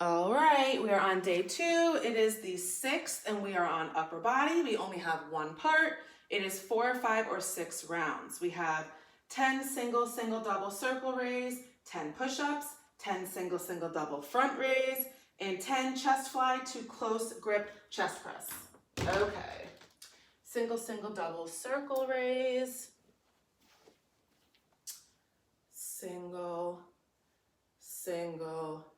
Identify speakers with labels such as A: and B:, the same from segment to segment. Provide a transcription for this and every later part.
A: All right, we are on day 2. It is the 6th and we are on upper body. We only have one part. It is 4, 5, or 6 rounds. We have 10 single, single, double circle raise, 10 push-ups, 10 single, single, double front raise, and 10 chest fly to close grip chest press. Okay, single, single, double circle raise, single, single,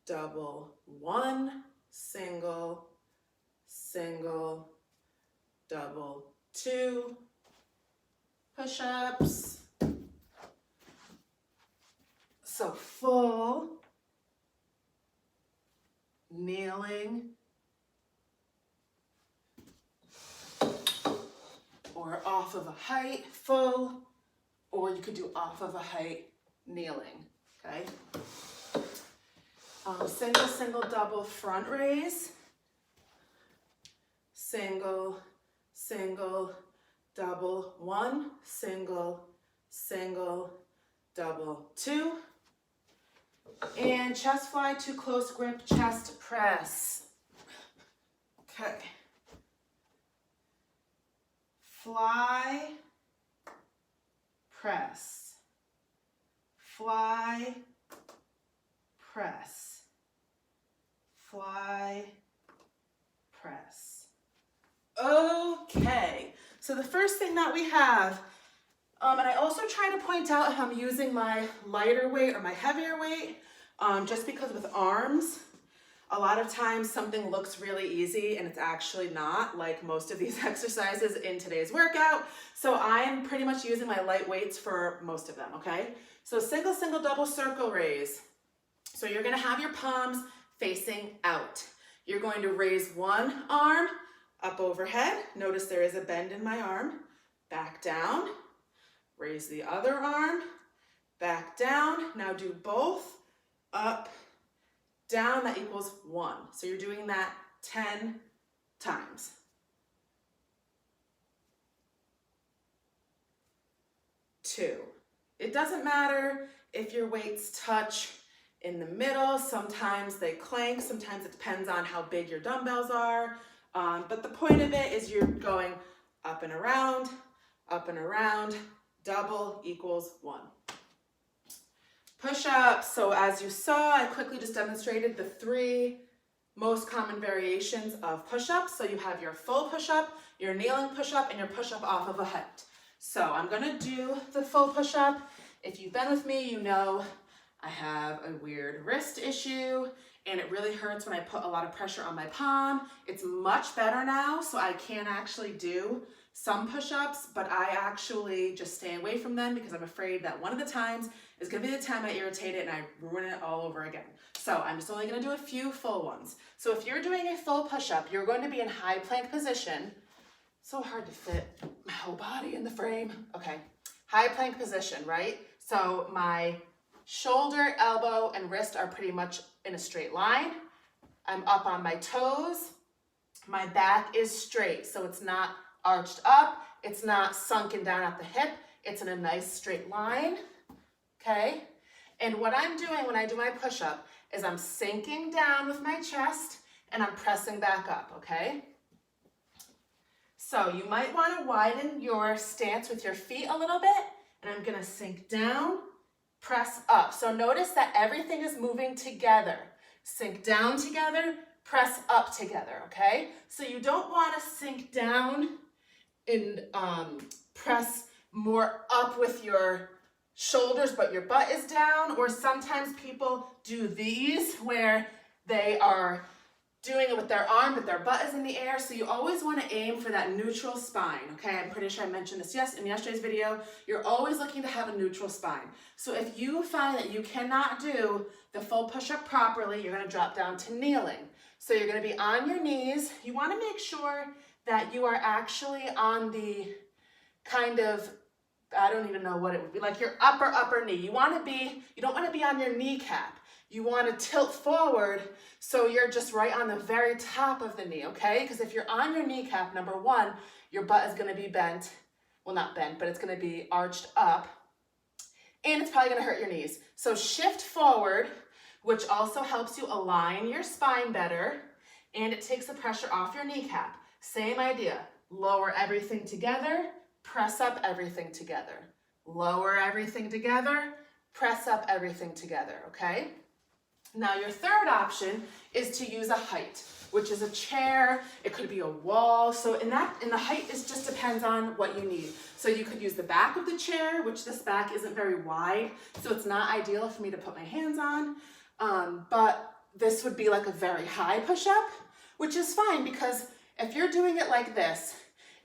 A: double, 1, single, single, double, 2, push-ups. So full, kneeling, or off of a height, full, or you could do off of a height, kneeling, okay? Single, single, double front raise, single, single, double, 1, single, single, double, 2, and chest fly to close grip chest press. Okay. Fly, press, fly, press, fly, press. Okay, so the first thing that we have, and I also try to point out if I'm using my lighter weight or my heavier weight, just because with arms, a lot of times something looks really easy and it's actually not, like most of these exercises in today's workout. So I'm pretty much using my light weights for most of them, okay? So single, single, double circle raise. So you're gonna have your palms facing out. You're going to raise one arm up overhead. Notice there is a bend in my arm. Back down. Raise the other arm. Back down. Now do both. Up, down. That equals 1. So you're doing that 10 times. 2. It doesn't matter if your weights touch in the middle. Sometimes they clank. Sometimes it depends on how big your dumbbells are. But the point of it is you're going up and around, double equals 1. Push-ups. So as you saw, I quickly just demonstrated the 3 most common variations of push-ups. So you have your full push-up, your kneeling push-up, and your push-up off of a height. So I'm gonna do the full push-up. If you've been with me, you know I have a weird wrist issue and it really hurts when I put a lot of pressure on my palm. It's much better now, so I can actually do some push-ups, but I actually just stay away from them because I'm afraid that one of the times is gonna be the time I irritate it and I ruin it all over again. So I'm just only gonna do a few full ones. So if you're doing a full push-up, you're going to be in high plank position. So hard to fit my whole body in the frame. Okay, high plank position, right? So my shoulder, elbow, and wrist are pretty much in a straight line. I'm up on my toes. My back is straight, so it's not arched up. It's not sunken down at the hip. It's in a nice straight line, okay? And what I'm doing when I do my push-up is I'm sinking down with my chest and I'm pressing back up, okay? So you might want to widen your stance with your feet a little bit, and I'm gonna sink down, press up. So notice that everything is moving together. Sink down together, press up together, okay? So you don't want to sink down and press more up with your shoulders, but your butt is down, or sometimes people do these where they are doing it with their arm, but their butt is in the air. So you always want to aim for that neutral spine, okay? I'm pretty sure I mentioned this in yesterday's video. You're always looking to have a neutral spine. So if you find that you cannot do the full push-up properly, you're going to drop down to kneeling. So you're going to be on your knees. You want to make sure that you are actually on the kind of, I don't even know what it would be, like your upper knee. You don't want to be on your kneecap. You want to tilt forward so you're just right on the very top of the knee, okay? Because if you're on your kneecap, number one, your butt is going to be bent. Well, not bent, but it's going to be arched up. And it's probably going to hurt your knees. So shift forward which also helps you align your spine better, and it takes the pressure off your kneecap. Same idea, lower everything together, press up everything together. Lower everything together, press up everything together, okay? Now your third option is to use a height, which is a chair, it could be a wall. So in the height, it just depends on what you need. So you could use the back of the chair, which this back isn't very wide, so it's not ideal for me to put my hands on. But this would be like a very high push-up, which is fine because if you're doing it like this,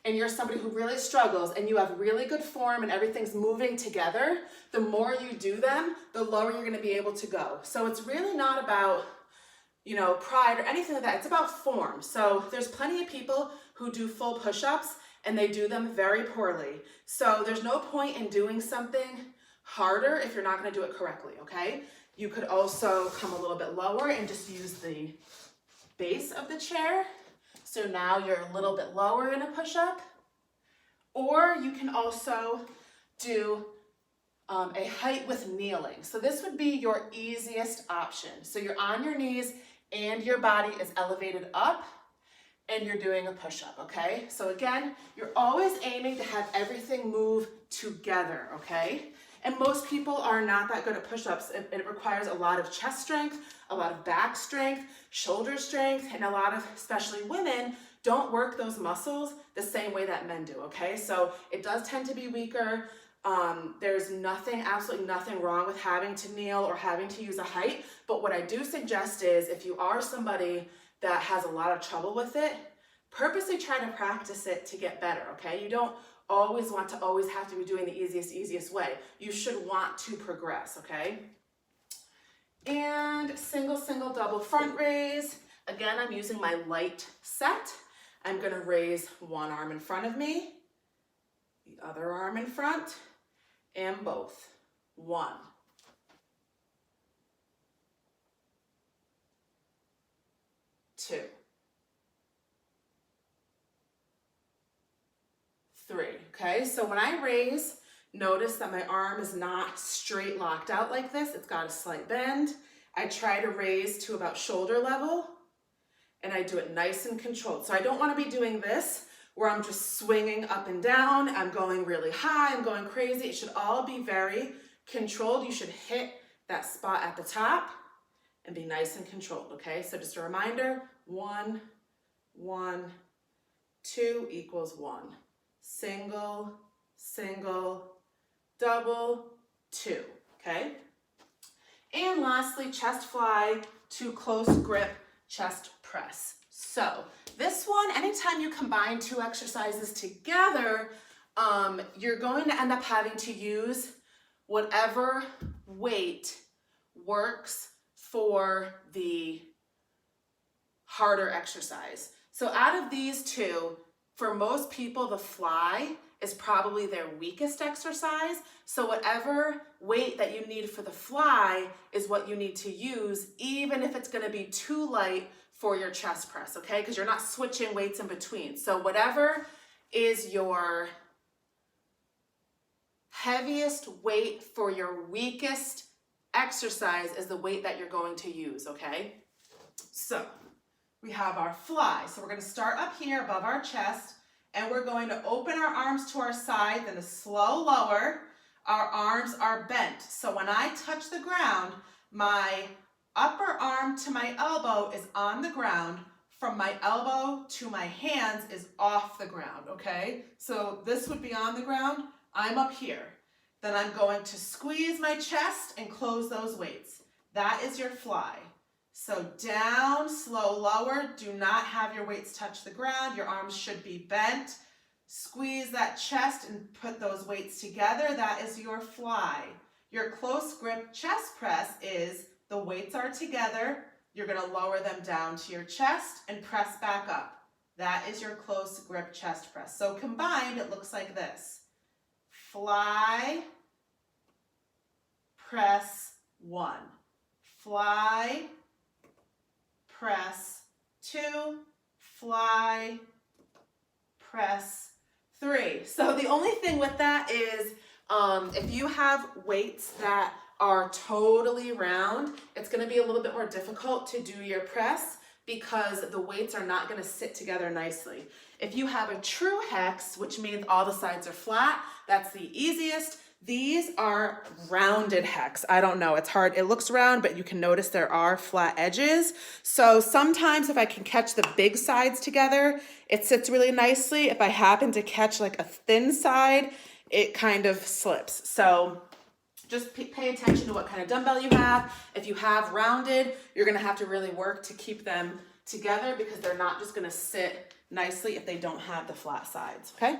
A: and you're somebody who really struggles and you have really good form and everything's moving together, the more you do them, the lower you're gonna be able to go. So it's really not about, you know, pride or anything like that. It's about form. So there's plenty of people who do full push-ups and they do them very poorly. So there's no point in doing something harder if you're not gonna do it correctly, okay? You could also come a little bit lower and just use the base of the chair. So now you're a little bit lower in a push-up. Or you can also do a height with kneeling. So this would be your easiest option. So you're on your knees and your body is elevated up and you're doing a push-up, okay? So again, you're always aiming to have everything move together, okay? And most people are not that good at push-ups. It requires a lot of chest strength, a lot of back strength, shoulder strength, and a lot of, especially women, don't work those muscles the same way that men do, okay? So it does tend to be weaker. There's absolutely nothing wrong with having to kneel or having to use a height, but what I do suggest is if you are somebody that has a lot of trouble with it, purposely try to practice it to get better, okay? You don't always want to always have to be doing the easiest way. You should want to progress, okay? And single, double front raise. Again, I'm using my light set. I'm gonna raise one arm in front of me, the other arm in front, and both. 1, 2, 3, okay? So when I raise, notice that my arm is not straight locked out like this. It's got a slight bend. I try to raise to about shoulder level, and I do it nice and controlled. So I don't want to be doing this where I'm just swinging up and down. I'm going really high. I'm going crazy. It should all be very controlled. You should hit that spot at the top and be nice and controlled, okay? So just a reminder, 1, 1, 2 equals 1. Single, double, 2, okay? And lastly, chest fly to close grip chest press. So this one, anytime you combine 2 exercises together, you're going to end up having to use whatever weight works for the harder exercise. So out of these 2, for most people, the fly is probably their weakest exercise. So whatever weight that you need for the fly is what you need to use, even if it's gonna be too light for your chest press, okay? Because you're not switching weights in between. So whatever is your heaviest weight for your weakest exercise is the weight that you're going to use, okay? So we have our fly. So we're gonna start up here above our chest, and we're going to open our arms to our side, then a slow lower. Our arms are bent. So when I touch the ground, my upper arm to my elbow is on the ground. From my elbow to my hands is off the ground, okay? So this would be on the ground. I'm up here. Then I'm going to squeeze my chest and close those weights. That is your fly. So down, slow, lower. Do not have your weights touch the ground. Your arms should be bent. Squeeze that chest and put those weights together. That is your fly. Your close grip chest press is the weights are together. You're going to lower them down to your chest and press back up. That is your close grip chest press. So combined, it looks like this. Fly, press 1. Fly, press 2, fly, press 3. So the only thing with that is if you have weights that are totally round, it's gonna be a little bit more difficult to do your press because the weights are not gonna sit together nicely. If you have a true hex, which means all the sides are flat, that's the easiest. These are rounded hex. I don't know, it's hard. It looks round, but you can notice there are flat edges. So sometimes if I can catch the big sides together, it sits really nicely. If I happen to catch like a thin side, it kind of slips. So just pay attention to what kind of dumbbell you have. If you have rounded, you're gonna have to really work to keep them together because they're not just gonna sit nicely if they don't have the flat sides, okay?